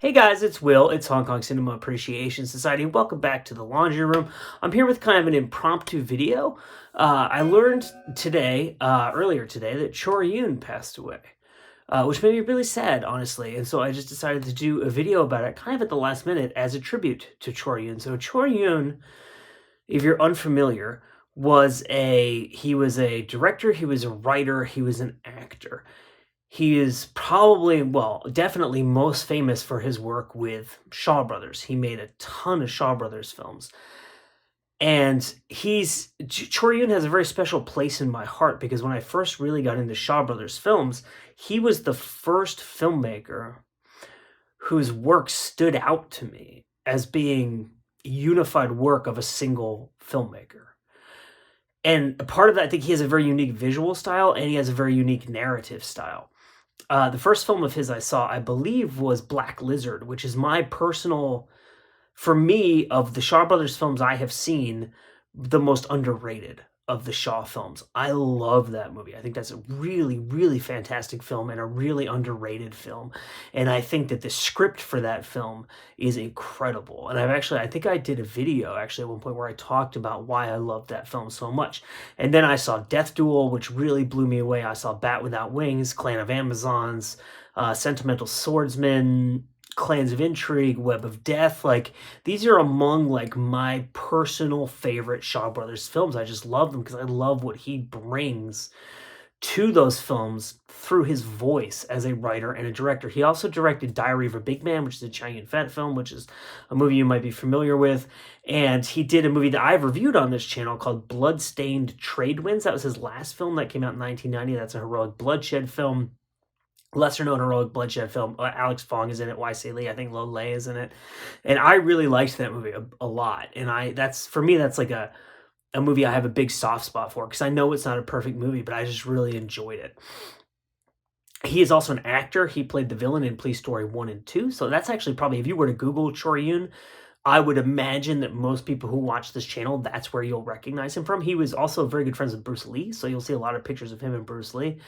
Hey guys, it's Will. It's Hong Kong Cinema Appreciation Society. Welcome back to the Laundry Room. I'm here with kind of an impromptu video. I learned earlier today, that Chor Yuen passed away, which made me really sad, honestly. And so I just decided to do a video about it kind of at the last minute as a tribute to Chor Yuen. So Chor Yuen, if you're unfamiliar, he was a director, he was a writer, he was an actor. He is probably, well, definitely most famous for his work with Shaw Brothers. He made a ton of Shaw Brothers films. And Chor Yuen has a very special place in my heart because when I first really got into Shaw Brothers films, he was the first filmmaker whose work stood out to me as being a unified work of a single filmmaker. And a part of that, I think he has a very unique visual style and he has a very unique narrative style. The first film of his I saw, I believe, was Black Lizard, which is my personal, for me, of the Shaw Brothers films I have seen, the most underrated of the Shaw films. I love that movie. I think that's a really, really fantastic film and a really underrated film. And I think that the script for that film is incredible. And I think I did a video actually at one point where I talked about why I love that film so much. And then I saw Death Duel, which really blew me away. I saw Bat Without Wings, Clan of Amazons, Sentimental Swordsman, Clans of Intrigue, Web of Death. Like, these are among like my personal favorite Shaw Brothers films. I just love them because I love what he brings to those films through his voice as a writer and a director. He also directed Diary of a Big Man, which is a Chor Yuen film, which is a movie you might be familiar with. And he did a movie that I've reviewed on this channel called Bloodstained Trade Winds. That was his last film that came out in 1990. That's a heroic bloodshed film. Lesser known heroic bloodshed film. Alex Fong is in it. Y.C. Lee, I think Lo Lei is in it, and I really liked that movie a lot. And that's for me, that's like a movie I have a big soft spot for because I know it's not a perfect movie, but I just really enjoyed it. He is also an actor. He played the villain in Police Story 1 and 2. So that's actually probably, if you were to Google Chor Yuen, I would imagine that most people who watch this channel, that's where you'll recognize him from. He was also very good friends with Bruce Lee, so you'll see a lot of pictures of him and Bruce Lee.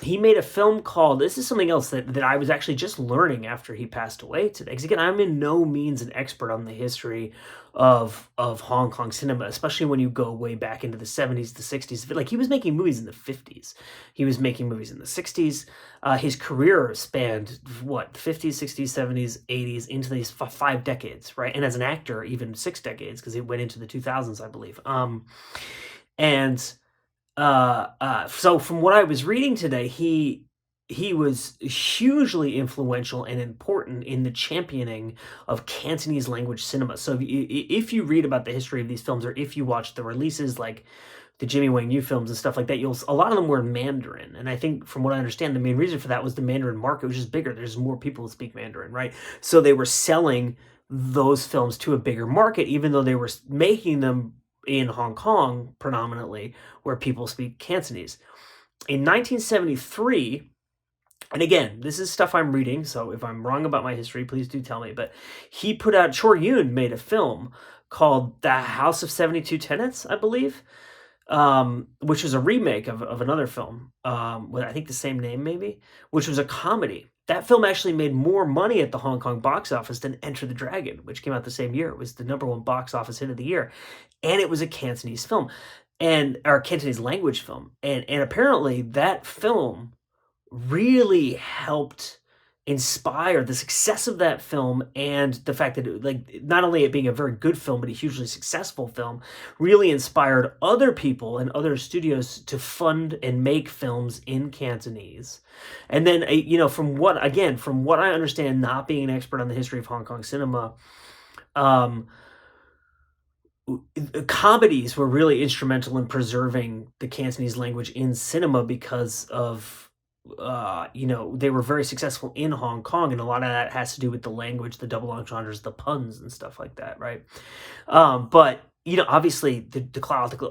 He made a film called, this is something else that I was actually just learning after he passed away today. Because again, I'm in no means an expert on the history of Hong Kong cinema, especially when you go way back into the 70s, the 60s. Like, he was making movies in the 50s. He was making movies in the 60s. His career spanned, what, 50s, 60s, 70s, 80s, into these 5 decades, right? And as an actor, even 6 decades, because it went into the 2000s, I believe. So from what I was reading today, he was hugely influential and important in the championing of Cantonese language cinema. So if you read about the history of these films, or if you watch the releases like the Jimmy Wang Yu films and stuff like that, a lot of them were in Mandarin. And I think from what I understand, the main reason for that was the Mandarin market was just bigger. There's more people who speak Mandarin, right? So they were selling those films to a bigger market, even though they were making them in Hong Kong predominantly, where people speak Cantonese. In 1973, and again, this is stuff I'm reading, so if I'm wrong about my history, please do tell me, but Chor Yuen made a film called The House of 72 Tenets, I believe, which was a remake of another film, with I think the same name maybe, which was a comedy. That film actually made more money at the Hong Kong box office than Enter the Dragon, which came out the same year. It was the #1 box office hit of the year. And it was a Cantonese film, or Cantonese language film. And apparently that film really helped inspire the success of that film, and the fact that not only it being a very good film, but a hugely successful film, really inspired other people and other studios to fund and make films in Cantonese. And then, from what I understand, not being an expert on the history of Hong Kong cinema, comedies were really instrumental in preserving the Cantonese language in cinema because of they were very successful in Hong Kong, and a lot of that has to do with the language, the double entendres, the puns and stuff like that, right? But obviously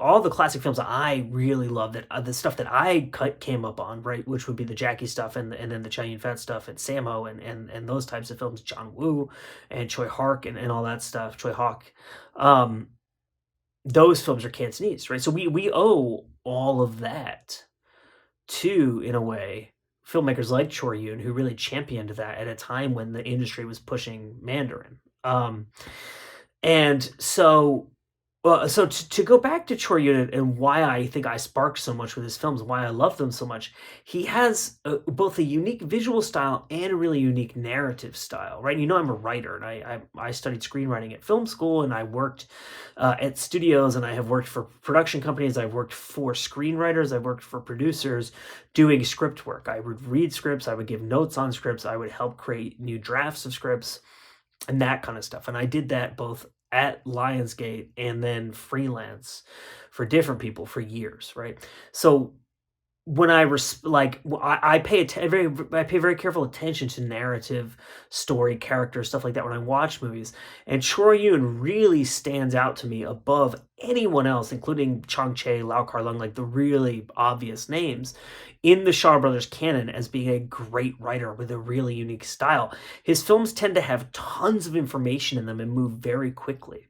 all the classic films that I really love, that the stuff that I came up on, right, which would be the Jackie stuff and then the Chor Yuen stuff and Sammo and those types of films, John Woo and Choi Hark and all that stuff, Choi Hawk. Those films are Cantonese, right? So we owe all of that to, in a way, filmmakers like Chor Yuen who really championed that at a time when the industry was pushing Mandarin. And so, so to go back to Chor Yuen and why I think I sparked so much with his films, why I love them so much, he has both a unique visual style and a really unique narrative style, right? You know, I'm a writer, and I studied screenwriting at film school, and I worked at studios, and I have worked for production companies. I've worked for screenwriters. I've worked for producers doing script work. I would read scripts. I would give notes on scripts. I would help create new drafts of scripts and that kind of stuff. And I did that both at Lionsgate and then freelance for different people for years, right? So when I pay very careful attention to narrative, story, characters, stuff like that when I watch movies. And Chor Yuen really stands out to me above anyone else, including Chang Che, Lau Kar-leung, like the really obvious names in the Shaw Brothers canon as being a great writer with a really unique style. His films tend to have tons of information in them and move very quickly.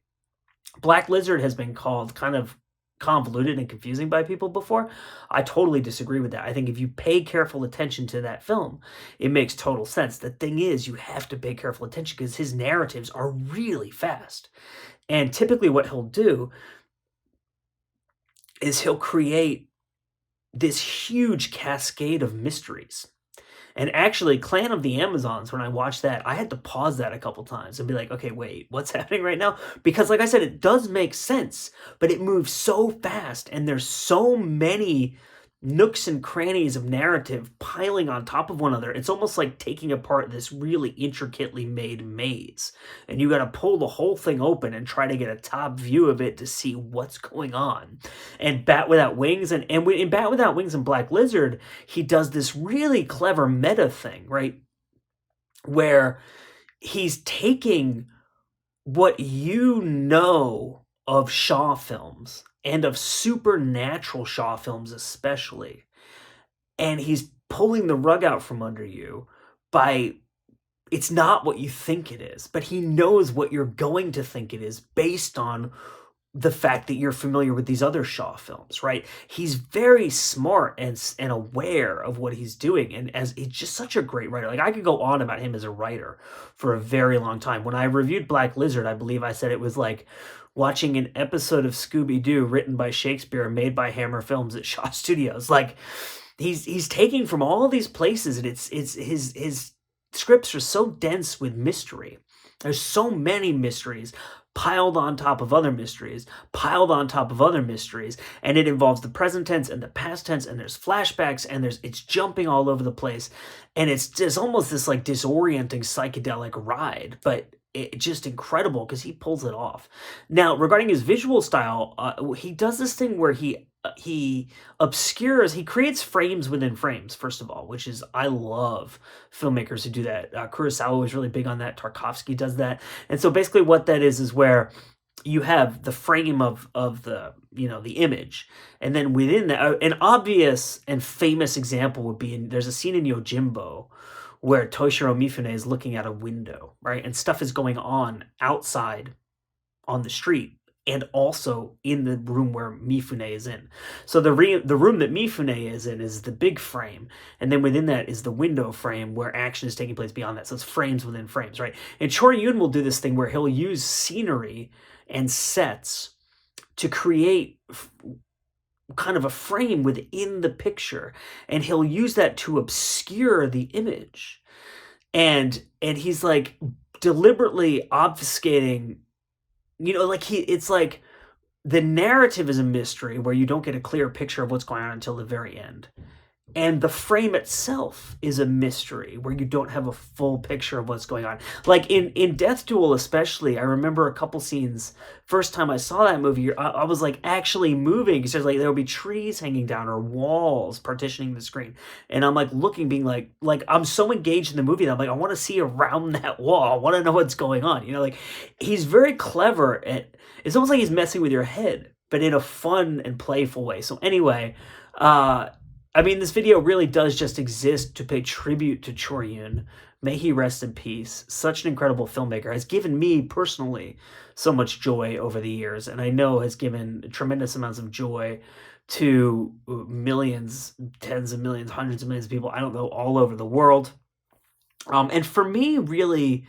Black Lizard has been called kind of convoluted and confusing by people before. I totally disagree with that. I think if you pay careful attention to that film, it makes total sense. The thing is, you have to pay careful attention because his narratives are really fast. And typically what he'll do is he'll create this huge cascade of mysteries. And actually, Clan of the Amazons, when I watched that, I had to pause that a couple times and be like, okay, wait, what's happening right now? Because like I said, it does make sense, but it moves so fast, and there's so many nooks and crannies of narrative piling on top of one another. It's almost like taking apart this really intricately made maze, and you got to pull the whole thing open and try to get a top view of it to see what's going on. And Bat Without Wings, and in Bat Without Wings and Black Lizard, he does this really clever meta thing, right? Where he's taking what you know of Shaw films, and of supernatural Shaw films especially, and he's pulling the rug out from under you by, it's not what you think it is, but he knows what you're going to think it is based on the fact that you're familiar with these other Shaw films, right? He's very smart and aware of what he's doing, and as he's just such a great writer. Like, I could go on about him as a writer for a very long time. When I reviewed Black Lizard, I believe I said it was like watching an episode of Scooby-Doo written by Shakespeare, made by Hammer Films at Shaw Studios. Like, he's taking from all these places, and it's his scripts are so dense with mystery. There's so many mysteries piled on top of other mysteries, piled on top of other mysteries, and it involves the present tense and the past tense, and there's flashbacks, and it's jumping all over the place, and it's just almost this like disorienting psychedelic ride, but it's just incredible because he pulls it off. Now, regarding his visual style, he does this thing where he obscures, he creates frames within frames, first of all, which is, I love filmmakers who do that. Kurosawa was really big on that. Tarkovsky does that. And so basically what that is where you have the frame of the, the image. And then within that, an obvious and famous example would be, there's a scene in Yojimbo where Toshiro Mifune is looking out a window, right? And stuff is going on outside on the street, and also in the room where Mifune is in. So the room that Mifune is in is the big frame, and then within that is the window frame where action is taking place beyond that. So it's frames within frames, right? And Chor Yuen will do this thing where he'll use scenery and sets to create kind of a frame within the picture, and he'll use that to obscure the image. And he's like deliberately obfuscating, it's like the narrative is a mystery where you don't get a clear picture of what's going on until the very end. And the frame itself is a mystery where you don't have a full picture of what's going on. Like in Death Duel especially, I remember a couple scenes, first time I saw that movie, I was like actually moving, because there's like, there would be trees hanging down or walls partitioning the screen. And I'm like looking, being like I'm so engaged in the movie that I'm like, I want to see around that wall. I want to know what's going on. Like, he's very clever at, it's almost like he's messing with your head, but in a fun and playful way. So anyway, this video really does just exist to pay tribute to Chor Yuen. May he rest in peace. Such an incredible filmmaker. Has given me personally so much joy over the years, and I know has given tremendous amounts of joy to millions, tens of millions, hundreds of millions of people, I don't know, all over the world. And for me, really,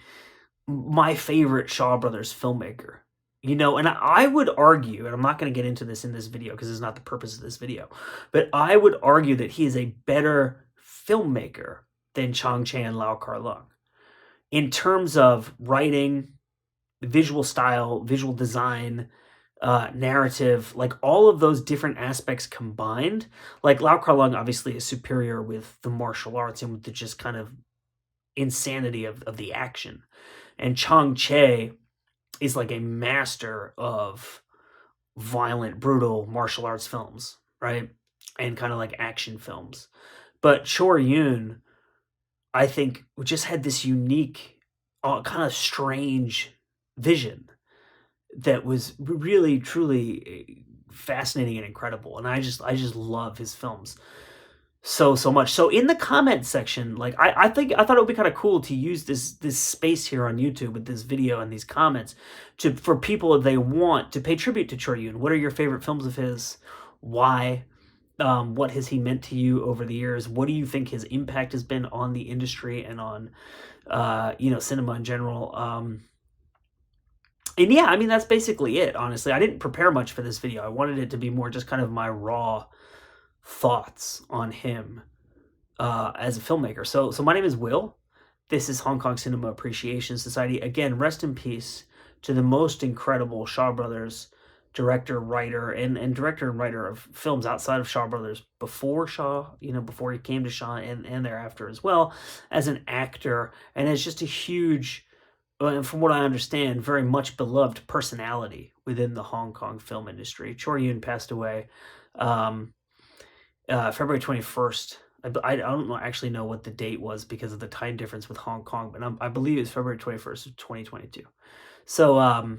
my favorite Shaw Brothers filmmaker. And I would argue, and I'm not going to get into this in this video because it's not the purpose of this video, but I would argue that he is a better filmmaker than Chang Cheh and Lau Kar Leung in terms of writing, visual style, visual design, narrative, like all of those different aspects combined. Like Lau Kar Leung obviously is superior with the martial arts and with the just kind of insanity of the action. And Chang Cheh is like a master of violent, brutal martial arts films, right? And kind of like action films. But Chor Yuen, I think, just had this unique, kind of strange vision that was really, truly fascinating and incredible. And I just love his films so much. So in the comment section, like I thought it would be kind of cool to use this space here on YouTube with this video and these comments for people, if they want to pay tribute to Chor Yuen. What are your favorite films of his? Why? What has he meant to you over the years? What do you think his impact has been on the industry and on cinema in general? And yeah, I mean, that's basically it, honestly. I didn't prepare much for this video. I wanted it to be more just kind of my raw thoughts on him as a filmmaker. So my name is Will. This is Hong Kong Cinema Appreciation Society. Again, rest in peace to the most incredible Shaw Brothers director, writer, and director and writer of films outside of Shaw Brothers before Shaw, before he came to Shaw, and thereafter as well, as an actor, and as just a huge, and from what I understand, very much beloved personality within the Hong Kong film industry. Chor Yuen passed away February 21st. I don't actually know what the date was because of the time difference with Hong Kong, but I believe it's February 21st of 2022. So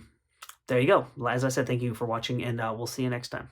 there you go. As I said, thank you for watching, and we'll see you next time.